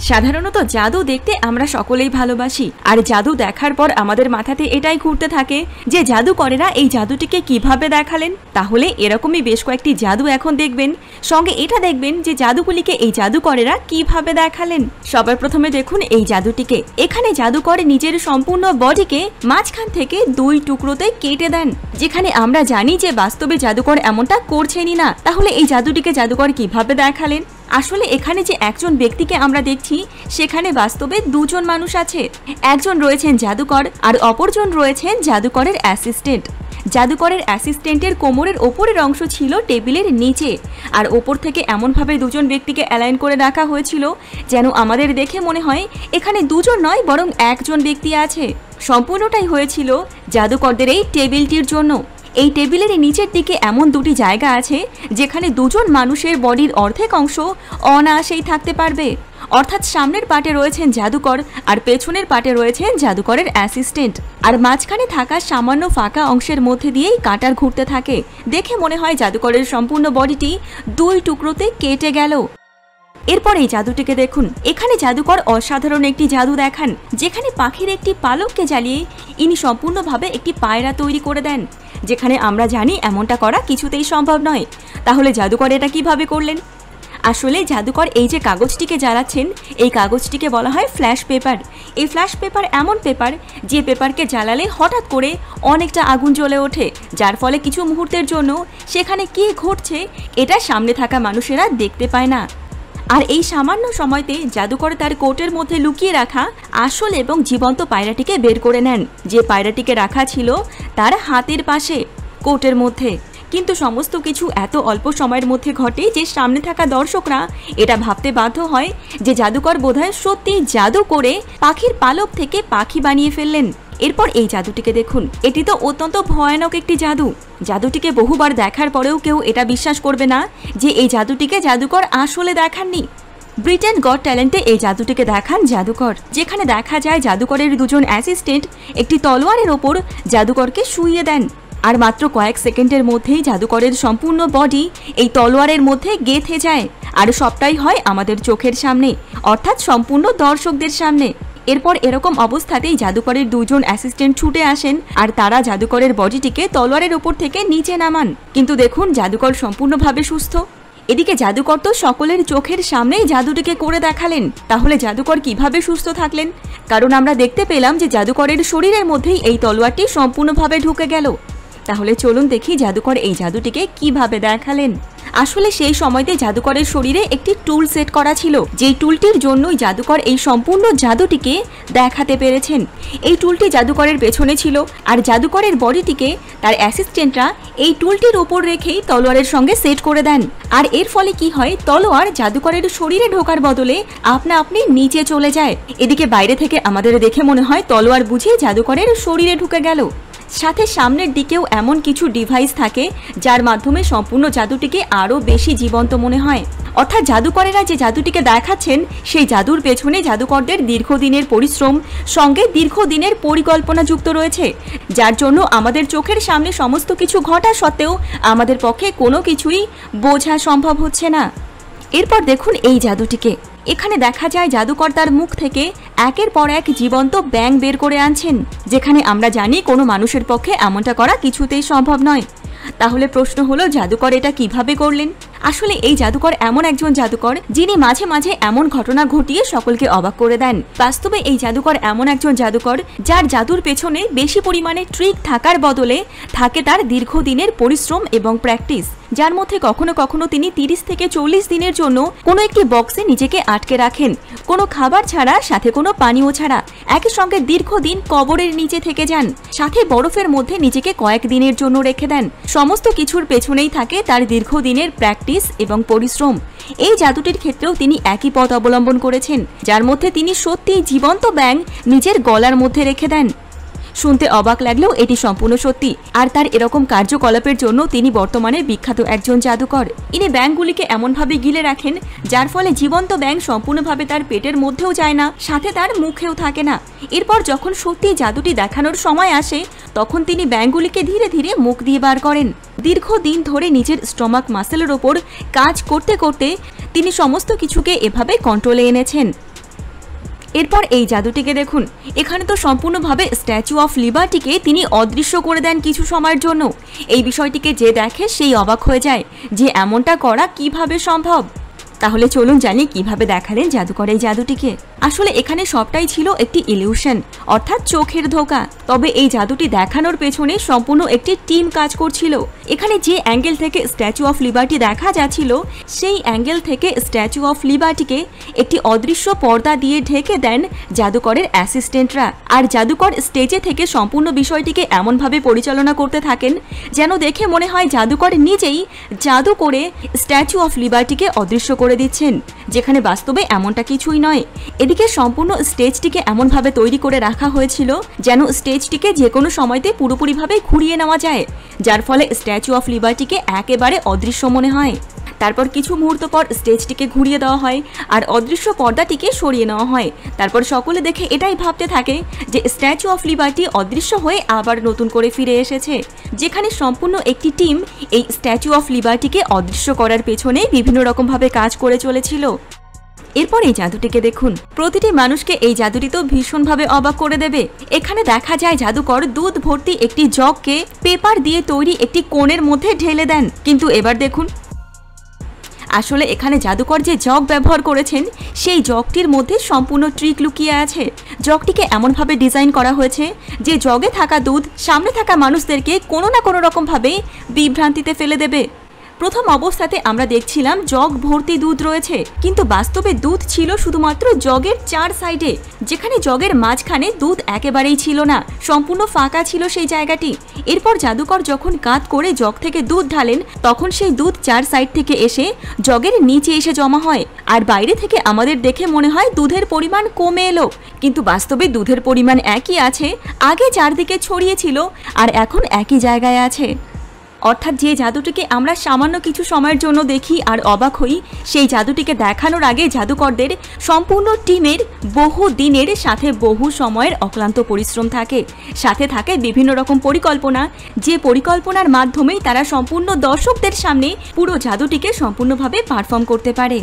সাধারণত জাদু দেখতে আমরা সকলেই ভালোবাসি, আর জাদু দেখার পর আমাদের মাথাতে এটাই ঘুরতে থাকে যে জাদুকরেরা এই জাদুটিকে কিভাবে দেখালেন। তাহলে এরকমই বেশ কয়েকটি জাদু এখন দেখবেন, সঙ্গে এটা দেখবেন যে জাদুগুলিকে এই জাদুকরেরা কিভাবে দেখালেন। সবার প্রথমে দেখুন এই জাদুটিকে। এখানে জাদুকর নিজের সম্পূর্ণ বডিকে মাঝখান থেকে 2 টুকরোতে কেটে দেন, যেখানে আমরা জানি যে বাস্তবে জাদুকর এমনটা করছেনই না। তাহলে এই জাদুটিকে জাদুকর কিভাবে দেখালেন? আসলে এখানে যে একজন ব্যক্তিকে আমরা দেখছি সেখানে বাস্তবে 2 জন মানুষ আছে। একজন রয়েছেন জাদুকর আর অপরজন রয়েছেন জাদুকরের অ্যাসিস্ট্যান্ট। জাদুকরের অ্যাসিস্ট্যান্টের কোমরের ওপরের অংশ ছিল টেবিলের নিচে, আর ওপর থেকে এমনভাবে 2 জন ব্যক্তিকে অ্যালাইন করে রাখা হয়েছিল যেন আমাদের দেখে মনে হয় এখানে 2 জন নয় বরং 1 জন ব্যক্তি আছে। সম্পূর্ণটাই হয়েছিল জাদুকরদের এই টেবিলটির জন্য। এই টেবিলের নিচের দিকে এমন 2টি জায়গা আছে যেখানে 2 জন মানুষের বডির অর্ধেক অংশ অনায়াসেই থাকতে পারবে। অর্থাৎ সামনের পাটে রয়েছেন জাদুকর আর পেছনের পাটে রয়েছেন জাদুকরের অ্যাসিস্ট্যান্ট, আর মাঝখানে থাকা সামান্য ফাঁকা অংশের মধ্যে দিয়েই কাঁটার ঘুরতে থাকে। দেখে মনে হয় জাদুকরের সম্পূর্ণ বডিটি 2 টুকরোতে কেটে গেল। এরপর এই জাদুটিকে দেখুন। এখানে জাদুকর অসাধারণ একটি জাদু দেখান, যেখানে পাখির একটি পালককে জ্বালিয়ে ইনি সম্পূর্ণভাবে একটি পায়রা তৈরি করে দেন, যেখানে আমরা জানি এমনটা করা কিছুতেই সম্ভব নয়। তাহলে জাদুকর এটা কিভাবে করলেন? আসলে জাদুকর এই যে কাগজটিকে জ্বালাচ্ছেন এই কাগজটিকে বলা হয় ফ্ল্যাশ পেপার। এই ফ্ল্যাশ পেপার এমন পেপার যে পেপারকে জ্বালালে হঠাৎ করে অনেকটা আগুন জ্বলে ওঠে, যার ফলে কিছু মুহূর্তের জন্য সেখানে কি ঘটছে এটা সামনে থাকা মানুষেরা দেখতে পায় না। আর এই সামান্য সময়তে জাদুকর তার কোটের মধ্যে লুকিয়ে রাখা আসল এবং জীবন্ত পায়রাটিকে বের করে নেন, যে পায়রাটিকে রাখা ছিল তার হাতের পাশে কোটের মধ্যে। কিন্তু সমস্ত কিছু এত অল্প সময়ের মধ্যে ঘটে যে সামনে থাকা দর্শকরা এটা ভাবতে বাধ্য হয় যে জাদুকর বোধহয় সত্যি জাদু করে পাখির পালক থেকে পাখি বানিয়ে ফেললেন। এরপর এই জাদুটিকে দেখুন। এটি তো অত্যন্ত ভয়ানক একটি জাদু। জাদুটিকে বহুবার দেখার পরেও কেউ এটা বিশ্বাস করবে না যে এই জাদুটিকে জাদুকর আসলে দেখাননি। ব্রিটেন গট ট্যালেন্টে এই জাদুটিকে দেখান জাদুকর, যেখানে দেখা যায় জাদুকরের 2 জন অ্যাসিস্ট্যান্ট একটি তলোয়ারের ওপর জাদুকরকে শুইয়ে দেন, আর মাত্র কয়েক সেকেন্ডের মধ্যেই জাদুকরের সম্পূর্ণ বডি এই তলোয়ারের মধ্যে গেঁথে যায়। আর সবটাই হয় আমাদের চোখের সামনে, অর্থাৎ সম্পূর্ণ দর্শকদের সামনে। এরপর এরকম অবস্থাতেই জাদুকরের 2 জন অ্যাসিস্ট্যান্ট ছুটে আসেন আর তারা জাদুকরের বডিটিকে তলোয়ারের ওপর থেকে নিচে নামান। কিন্তু দেখুন জাদুকর সম্পূর্ণভাবে সুস্থ। এদিকে জাদুকর তো সকলের চোখের সামনেই জাদুটিকে করে দেখালেন। তাহলে জাদুকর কিভাবে সুস্থ থাকলেন? কারণ আমরা দেখতে পেলাম যে জাদুকরের শরীরের মধ্যেই এই তলোয়ারটি সম্পূর্ণভাবে ঢুকে গেল। তাহলে চলুন দেখি জাদুকর এই জাদুটিকে কিভাবে দেখালেন। আসলে সেই সময়তে জাদুকরের শরীরে একটি টুল সেট করা ছিল, যেই টুলটির জন্যই জাদুকর এই সম্পূর্ণ জাদুটিকে দেখাতে পেরেছেন। এই টুলটি জাদুকরের পেছনে ছিল, আর জাদুকরের বডিটিকে তার অ্যাসিস্ট্যান্টরা এই টুলটির উপর রেখেই তলোয়ারের সঙ্গে সেট করে দেন। আর এর ফলে কি হয়, তলোয়ার জাদুকরের শরীরে ঢোকার বদলে আপনা আপনি নিচে চলে যায়। এদিকে বাইরে থেকে আমাদের দেখে মনে হয় তলোয়ার বুঝে জাদুকরের শরীরে ঢুকে গেল। সাথে সামনের দিকেও এমন কিছু ডিভাইস থাকে যার মাধ্যমে সম্পূর্ণ জাদুটিকে আরও বেশি জীবন্ত মনে হয়। অর্থাৎ জাদুকরেরা যে জাদুটিকে দেখাচ্ছেন সেই জাদুর পেছনে জাদুকরদের দীর্ঘদিনের পরিশ্রম সঙ্গে দীর্ঘদিনের পরিকল্পনা যুক্ত রয়েছে, যার জন্য আমাদের চোখের সামনে সমস্ত কিছু ঘটা সত্ত্বেও আমাদের পক্ষে কোনো কিছুই বোঝা সম্ভব হচ্ছে না। এরপর দেখুন এই জাদুটিকে। এখানে দেখা যায় জাদুকর তার মুখ থেকে একের পর এক জীবন্ত ব্যাঙ বের করে আনছেন, যেখানে আমরা জানি কোনো মানুষের পক্ষে এমনটা করা কিছুতেই সম্ভব নয়। তাহলে প্রশ্ন হলো জাদুকর এটা কিভাবে করলেন? আসলে এই জাদুকর এমন একজন জাদুকর যিনি মাঝে মাঝে এমন ঘটনা ঘটিয়ে সকলকে অবাক করে দেন। বাস্তবে এই জাদুকর এমন একজন জাদুকর যার জাদুর পেছনে বেশি পরিমাণে ট্রিক থাকার বদলে থাকে তার দীর্ঘদিনের পরিশ্রম এবং প্র্যাকটিস, যার মধ্যে কখনো কখনো তিনি 30 থেকে 40 দিনের জন্য কোনো একটি বক্সে নিজেকে আটকে রাখেন, কোনো খাবার ছাড়া, সাথে কোনো পানীয় ছাড়া। একই সঙ্গে দীর্ঘদিন কবরের নিচে থেকে যান, সাথে বরফের মধ্যে নিজেকে কয়েক দিনের জন্য রেখে দেন। সমস্ত কিছুর পেছনেই থাকে তার দীর্ঘদিনের প্র্যাকটিস এবং পরিশ্রম। এই জাদুটির ক্ষেত্রেও তিনি একই পথ অবলম্বন করেছেন, যার মধ্যে তিনি সত্যিই জীবন্ত ব্যাঙ নিজের গলার মধ্যে রেখে দেন। শুনতে অবাক লাগলেও এটি সম্পূর্ণ সত্যি। আর তার এরকম কার্যকলাপের জন্য তিনি বর্তমানে বিখ্যাত একজন জাদুকর। ইনি ব্যাঙগুলিকে এমনভাবে গিলে রাখেন যার ফলে জীবন্ত ব্যাঙ সম্পূর্ণভাবে তার পেটের মধ্যেও যায় না, সাথে তার মুখেও থাকে না। এরপর যখন সত্যি জাদুটি দেখানোর সময় আসে তখন তিনি ব্যাঙগুলিকে ধীরে ধীরে মুখ দিয়ে বার করেন। দীর্ঘদিন ধরে নিজের স্টমাক মাসেলের ওপর কাজ করতে করতে তিনি সমস্ত কিছুকে এভাবে কন্ট্রোলে এনেছেন। এরপর এই জাদুটিকে দেখুন, এখানে তো সম্পূর্ণভাবে স্ট্যাচু অফ লিবার্টিকে তিনি অদৃশ্য করে দেন কিছু সময়ের জন্য। এই বিষয়টিকে যে দেখে সেই অবাক হয়ে যায় যে এমনটা করা কিভাবে সম্ভব। তাহলে চলুন জানি কিভাবে দেখালেন জাদুকর এই জাদুটিকে। আসলে এখানে সবটাই ছিল একটি ইলিউশন, অর্থাৎ চোখের ধোঁকা। তবে এই জাদুটি দেখানোর পেছনে সম্পূর্ণ একটি টিম কাজ করছিল। এখানে যে অ্যাঙ্গেল থেকে স্ট্যাচু অফ লিবার্টি দেখা যাচ্ছিল, সেই অ্যাঙ্গেল থেকে স্ট্যাচু অফ লিবার্টিকে একটি অদৃশ্য পর্দা দিয়ে ঢেকে দেন জাদুকরের অ্যাসিস্ট্যান্টরা। আর জাদুকর স্টেজে থেকে সম্পূর্ণ বিষয়টিকে এমনভাবে পরিচালনা করতে থাকেন যেন দেখে মনে হয় জাদুকর নিজেই জাদু করে স্ট্যাচু অফ লিবার্টিকে অদৃশ্য করে দিচ্ছেন, যেখানে বাস্তবে এমনটা কিছুই নয়। এদিকে সম্পূর্ণ স্টেজটিকে এমনভাবে তৈরি করে রাখা হয়েছিল যেন স্টেজটিকে যে কোনো সময়তে পুরোপুরিভাবে ঘুরিয়ে নেওয়া যায়, যার ফলে স্ট্যাচু অফ লিবার্টিকে একেবারে অদৃশ্য মনে হয়। তারপর কিছু মুহূর্ত পর স্টেজটিকে ঘুরিয়ে দেওয়া হয় আর অদৃশ্য পর্দাটিকে সরিয়ে নেওয়া হয়। তারপর সকলে দেখে এটাই ভাবতে থাকে যে স্ট্যাচু অফ লিবার্টি অদৃশ্য হয়ে আবার নতুন করে ফিরে এসেছে, যেখানে সম্পূর্ণ একটি টিম এই স্ট্যাচু অফ লিবার্টিকে অদৃশ্য করার পেছনে বিভিন্ন রকমভাবে কাজ করে চলেছিল। এরপর এই জাদুটিকে দেখুন, প্রতিটি মানুষকে এই জাদুটি তো ভীষণভাবে অবাক করে দেবে। এখানে দেখা যায় জাদুকর দুধ ভর্তি একটি জগকে পেপার দিয়ে তৈরি একটি কোণের মধ্যে ঢেলে দেন। কিন্তু এবার দেখুন, আসলে এখানে জাদুকর যে জগ ব্যবহার করেছেন সেই জগটির মধ্যে সম্পূর্ণ ট্রিক লুকিয়ে আছে। জগটিকে এমনভাবে ডিজাইন করা হয়েছে যে জগে থাকা দুধ সামনে থাকা মানুষদেরকে কোনো না কোনো রকমভাবে বিভ্রান্তিতে ফেলে দেবে। প্রথম অবস্থাতে আমরা দেখছিলাম জগ ভর্তি দুধ রয়েছে, কিন্তু বাস্তবে দুধ ছিল শুধুমাত্র জগের 4 সাইডে, যেখানে জগের মাঝখানে দুধ একেবারেই ছিল না, সম্পূর্ণ ফাঁকা ছিল সেই জায়গাটি। এরপর জাদুকর যখন কাত করে জগ থেকে দুধ ঢালেন, তখন সেই দুধ 4 সাইড থেকে এসে জগের নিচে এসে জমা হয়। আর বাইরে থেকে আমাদের দেখে মনে হয় দুধের পরিমাণ কমে এলো, কিন্তু বাস্তবে দুধের পরিমাণ একই আছে, আগে চারদিকে ছড়িয়ে ছিল আর এখন একই জায়গায় আছে। অর্থাৎ যে জাদুটিকে আমরা সামান্য কিছু সময়ের জন্য দেখি আর অবাক হই, সেই জাদুটিকে দেখানোর আগে জাদুকরদের সম্পূর্ণ টিমের বহু দিনের সাথে বহু সময়ের অক্লান্ত পরিশ্রম থাকে, সাথে থাকে বিভিন্ন রকম পরিকল্পনা, যে পরিকল্পনার মাধ্যমেই তারা সম্পূর্ণ দর্শকদের সামনে পুরো জাদুটিকে সম্পূর্ণভাবে পারফর্ম করতে পারে।